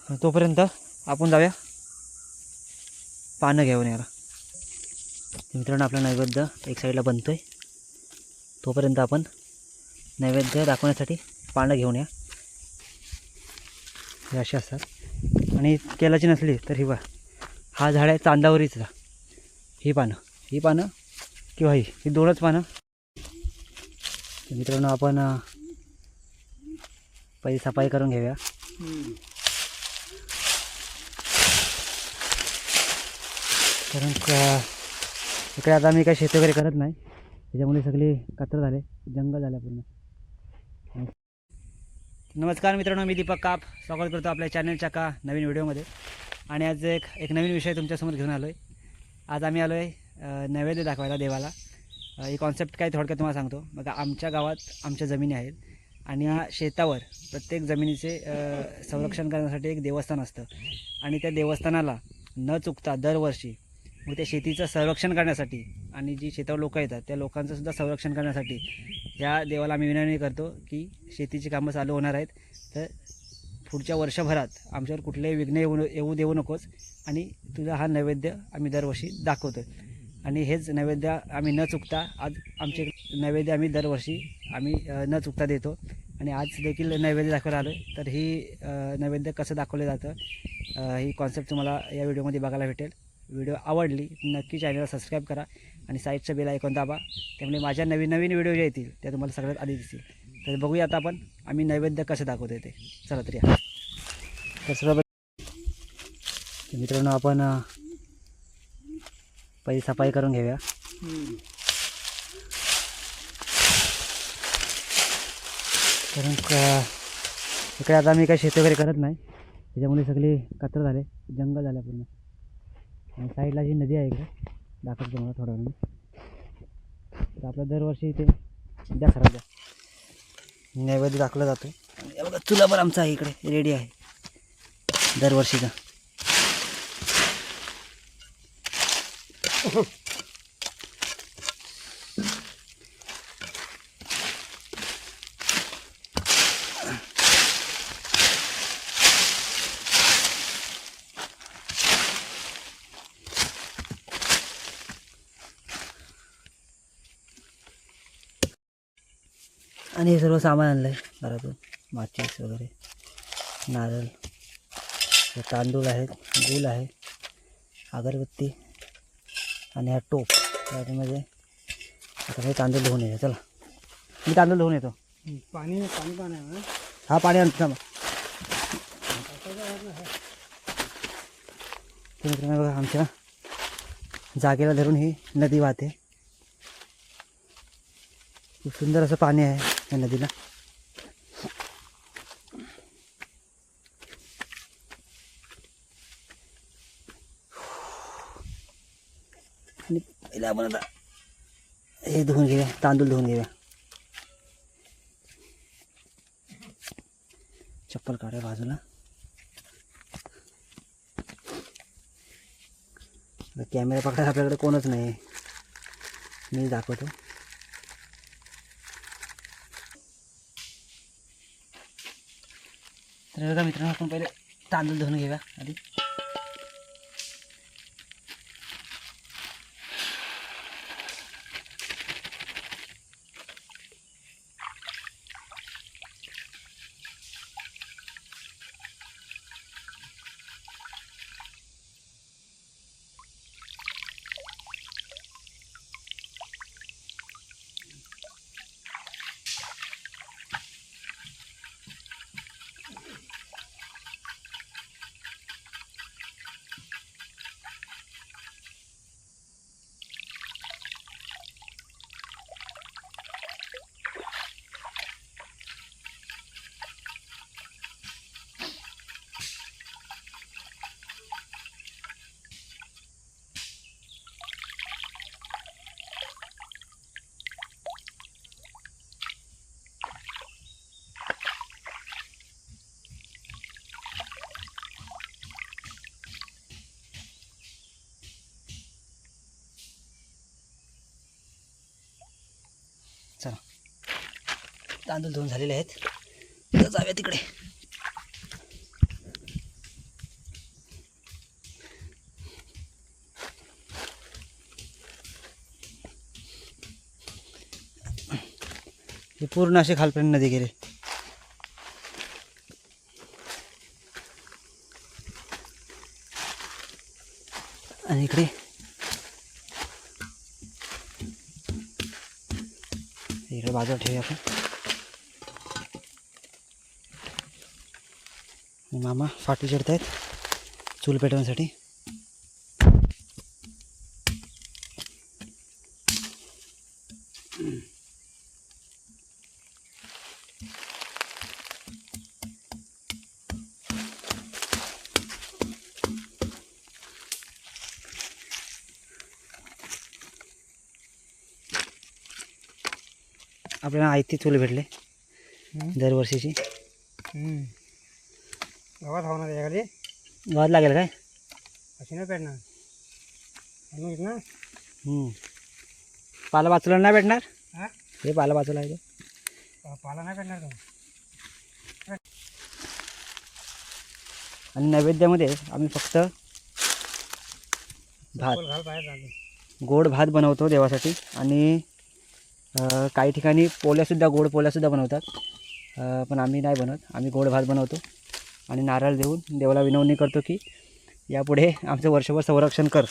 तोपर्यंत आपण जाऊया पानं घेऊन यायला. मित्रांनो आपला नैवेद्य एक साईडला बनतोय, तोपर्यंत आपण नैवेद्य दाखवण्यासाठी पानं घेऊन या. हे असे असतात आणि तेलाची नसली तर ही बा हा झाड आहे चांदावरीचा. ही पानं किंवा ही दोनच पानं. मित्रांनो आपण पहिली सफाई करून घेऊया. कारण इकडे आता मी काही शेती वगैरे करत नाही, त्याच्यामुळे सगळी कचरा झाले, जंगल झालं पूर्ण. नमस्कार मित्रांनो, मी दीपक काप स्वागत करतो आपल्या चॅनलच्या का नवीन व्हिडिओमध्ये. आणि आज एक नवीन विषय तुमच्यासमोर घेऊन आलो आहे. आज आम्ही आलो आहे नैवेद्य दाखवायला देवाला. ही कॉन्सेप्ट काय थोडक्यात तुम्हाला सांगतो. बघा, आमच्या गावात आमच्या जमिनी आहेत आणि या शेतावर प्रत्येक जमिनीचे संरक्षण करण्यासाठी एक देवस्थान असतं. आणि त्या देवस्थानाला न चुकता दरवर्षी मग त्या शेतीचं संरक्षण करण्यासाठी आणि जी शेतावर लोकं येतात त्या लोकांचंसुद्धा संरक्षण करण्यासाठी या देवाला आम्ही विनंती करतो की शेतीची कामं चालू होणार आहेत तर पुढच्या वर्षभरात आमच्यावर कुठलेही विघ्न येऊ देऊ नकोस. आणि तुझा हा नैवेद्य आम्ही दरवर्षी दाखवतो. आणि हेच नैवेद्य आम्ही न चुकता आज आमचे नैवेद्य आम्ही दरवर्षी न चुकता देतो. आणि आज देखील नैवेद्य दाखवायला आलो आहे. तर ही नैवेद्य कसं दाखवलं जातं ही कॉन्सेप्ट तुम्हाला या व्हिडिओमध्ये बघायला भेटेल. व्हिडिओ आवडली नक्की चॅनलला सबस्क्राईब करा आणि साईडचं बेल आयकॉन दाबा. त्यामुळे माझ्या नवीन व्हिडिओ जे येतील त्या तुम्हाला सगळ्यात आधी दिसतील. तर बघूया आता आपण आम्ही नैवेद्य कसं दाखवतो ते. चला तर या. तर सर्व मित्रांनो आपण पहिली सफाई करून घेऊया. कारण इकडे आता मी काही शेती वगैरे करत नाही, त्याच्यामुळे सगळी कचरा झाले, जंगल झालं पूर्ण. आणि साईडला जी नदी आहे इकडे दाखवतो मला थोडं वेळ. तर आपलं दरवर्षी इथे द्या खराब द्या नैवेद्य दाखवला जातो. आणि बघा चुला पण आमचा आहे इकडे रेडी आहे दरवर्षीचा. आणि हे सर्व सामान आणलं आहे घरातून, माचीस वगैरे, नारळ, तांदूळ आहेत, गूळ आहे, अगरबत्ती आणि हा टोप. त्यामध्ये आता हे तांदूळ धुवून येतो. चला मी तांदूळ धुवून येतो. पाणी आहे. हा पाणी आणतो थांबा. मित्रांनो बघा, आमच्या जागेला धरून ही नदी वाहते. खूप सुंदर असं पाणी आहे या नदीला. आणि पहिला आपण आता हे धुवून घेऊया, तांदूळ धुवून घेऊया. चप्पल काढा बाजूला. कॅमेरा पकडायला आपल्याकडे कोणच नाही, मी दाखवतो. तर बघा मित्रांनो, आपण पहिले तांदूळ धुवून घेऊया आधी. चला तांदूळ धुवून झालेले आहेत, तर जाऊया तिकडे. ती पूर्ण अशी खालपर्यंत नदी गेली. आणि इकडे बाजूला ठेवूया आपण. आणि मामा फाटी चढत आहेत चूल पेटवण्यासाठी. आपल्याला आयती चूल भेटले दरवर्षीची. गावात होणार याकडे गावात लागेल काय अशी नाही पेटणार ना. पाला वाचूला नाही भेटणार. हा हे पाला वाचूला आहे पाला नाही पेटणार तो. आणि नैवेद्यामध्ये आम्ही फक्त भात घाल बाहेर झाले. गोड भात बनवतो देवासाठी. आणि काही ठिकाणी पोळ्यासुद्धा गोड पोळ्यासुद्धा बनवतात. पण आम्ही नाही बनवत. आम्ही गोड भात बनवतो आणि नारळ देऊन देवाला विनवणी करतो की यापुढे आमचं वर्षभर संरक्षण कर.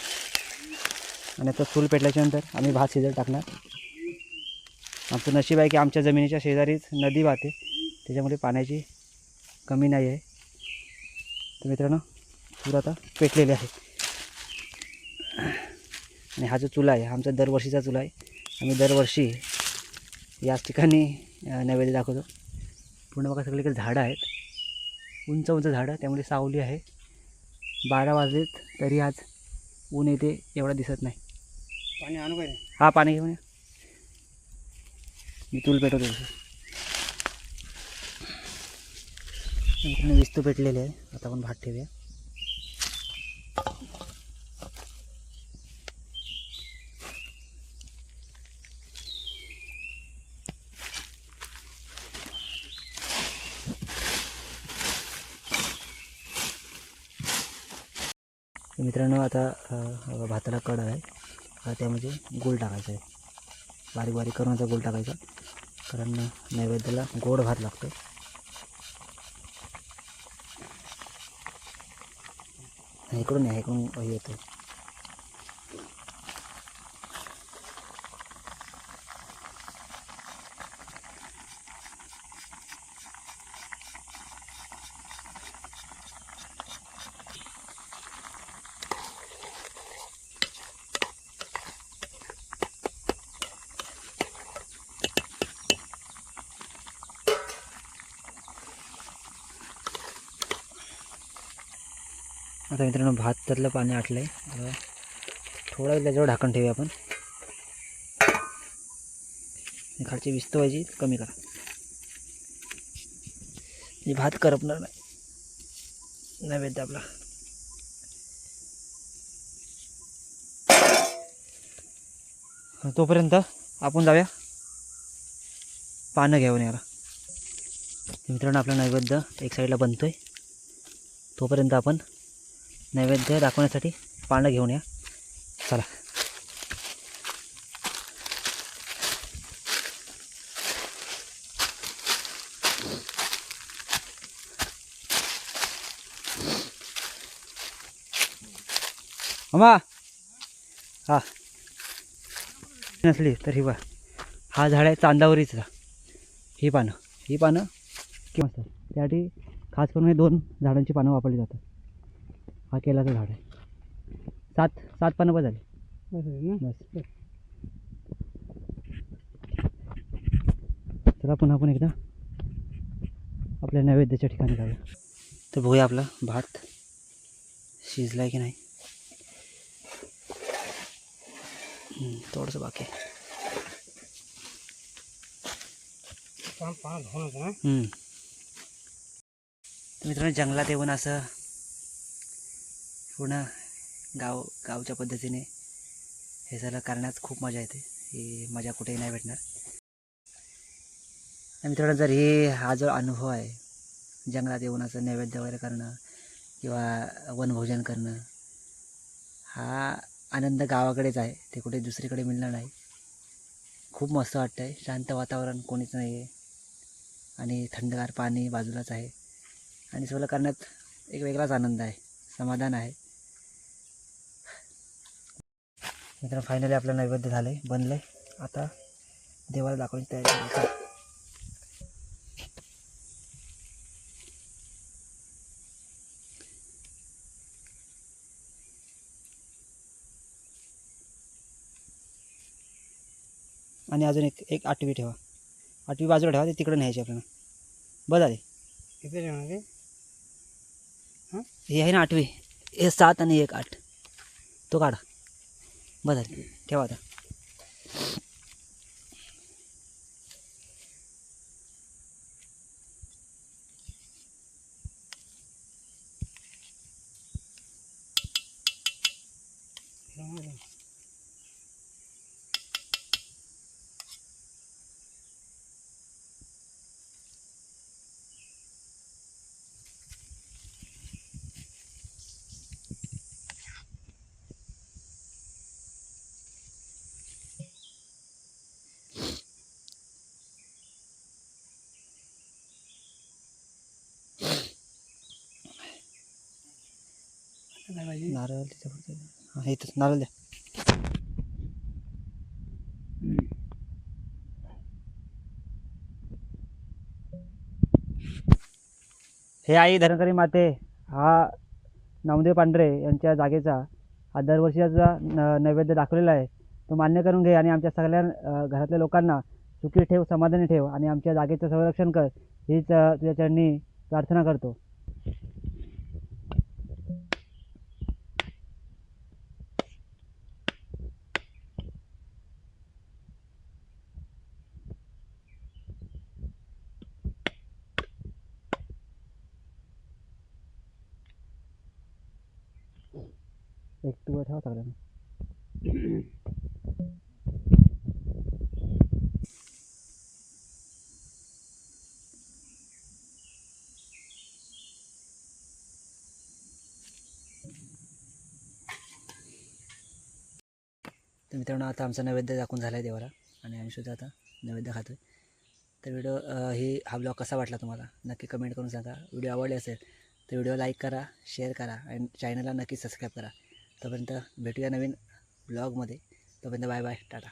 आणि आता चूल पेटल्याच्यानंतर आम्ही भात शिजत टाकणार. आमचं नशीब आहे की आमच्या जमिनीच्या शेजारीच नदी वाहते, त्याच्यामुळे पाण्याची कमी नाही आहे. तर मित्रांनो चूल आता पेटलेले आहे. आणि हा जो चुला आहे आमचा दरवर्षीचा चुला आहे. आम्ही दरवर्षी याच ठिकाणी नैवेद्य दाखवतो. पूर्ण बघा सगळीकडे झाडं आहेत, उंच उंच झाडं, त्यामुळे सावली आहे. 12 वाजलेत तरी आज ऊन येते एवढा दिसत नाही. पाणी आणू काय? हा पाणी घेऊन या. मी चूल पेटवतो. विस्तू पेटलेले आहे. आता आपण भात ठेवूया. मित्रांनो आता भाताला कड आहे. त्यामध्ये गूळ टाकायचा आहे. बारीक बारीक करून आता गूळ टाकायचा, कारण नैवेद्याला गोड भात लागतो. इकडून या, इकडून येतो. आता मित्रांनो भात त्यातलं पाणी आटलं आहे. थोडा वेळ त्याच्यावर ढाकण ठेवूया आपण. खालची विस्तू व्हायची कमी करा, म्हणजे भात करपणार नाही नैवेद्य आपला. तोपर्यंत आपण जाऊया पानं घेऊन यायला. मित्रांनो आपला नैवेद्य एक साईडला बनतोय, तोपर्यंत आपण नैवेद्य दाखवण्यासाठी पानं घेऊन या. चला. अम्मा हा नसली तर ही बा, हा झाड आहे चांदावरीचा. ही पानं किंवा असतात, त्यासाठी खास करून हे 2 झाडांची पानं वापरली जातात. हा केलाचं झाड आहे. 7 पानं बस झाली. बस. चला पुन्हा आपण एकदा आपल्या नैवेद्याच्या ठिकाणी जाऊया. तर बघूया आपला भात शिजला आहे की नाही. थोडंसं बाकी आहे. मित्रांनो जंगलात येऊन असं पूर्ण गावच्या पद्धतीने हे सगळं करण्यात खूप मजा येते. ही मजा कुठेही नाही भेटणार. मित्रांनो जर हा जो अनुभव आहे जंगलात येऊन असं नैवेद्य वगैरे करणं किंवा वनभोजन करणं, हा आनंद गावाकडेच आहे, ते कुठे दुसरीकडे मिळणार नाही. खूप मस्त वाटतं आहे. शांत वातावरण, कोणीच नाही आहे आणि थंडगार पाणी बाजूलाच आहे आणि सगळं करण्यात एक वेगळाच आनंद आहे, समाधान आहे. मित्रांनो फायनली आपलं नैवेद्य झालं आहे, बनलं आहे. आता देवाला दाखवण्याची तयारी करायची. आणि अजून एक एक आठवी ठेवा, आठवी बाजूला ठेवा, ते तिकडे न्यायची आपल्याला. बस झाली. किती ठेवणार ते? हे आहे ना आठवी, हे 7 आणि 1 8, तो काढा. बस झाली, ठेवा आता. नारळ तिथे, हां इथंच नारळ द्या. हे आई धनकरी माते, हा नामदेव पांढरे यांच्या जागेचा हा दरवर्षीचा नैवेद्य दाखवलेला आहे. तो मान्य करून घे आणि आमच्या सगळ्या घरातल्या लोकांना सुखी ठेव, समाधानी ठेव आणि आमच्या जागेचं संरक्षण कर, हीच तुझ्या चरणी प्रार्थना करतो. एक तू ठेवा सगळ्यांना. तर मित्रांनो आता आमचा नैवेद्य दाखवून झाला आहे देवाला आणि आम्ही सुद्धा आता नैवेद्य खातो आहे. तर व्हिडिओ हा ब्लॉग कसा वाटला तुम्हाला नक्की कमेंट करून सांगा. व्हिडिओ आवडले असेल तर व्हिडिओ लाईक करा, शेअर करा आणि चॅनलला नक्की सबस्क्राईब करा. तोपर्यंत भेटूया नवीन ब्लॉगमध्ये. तोपर्यंत बाय बाय, टाटा.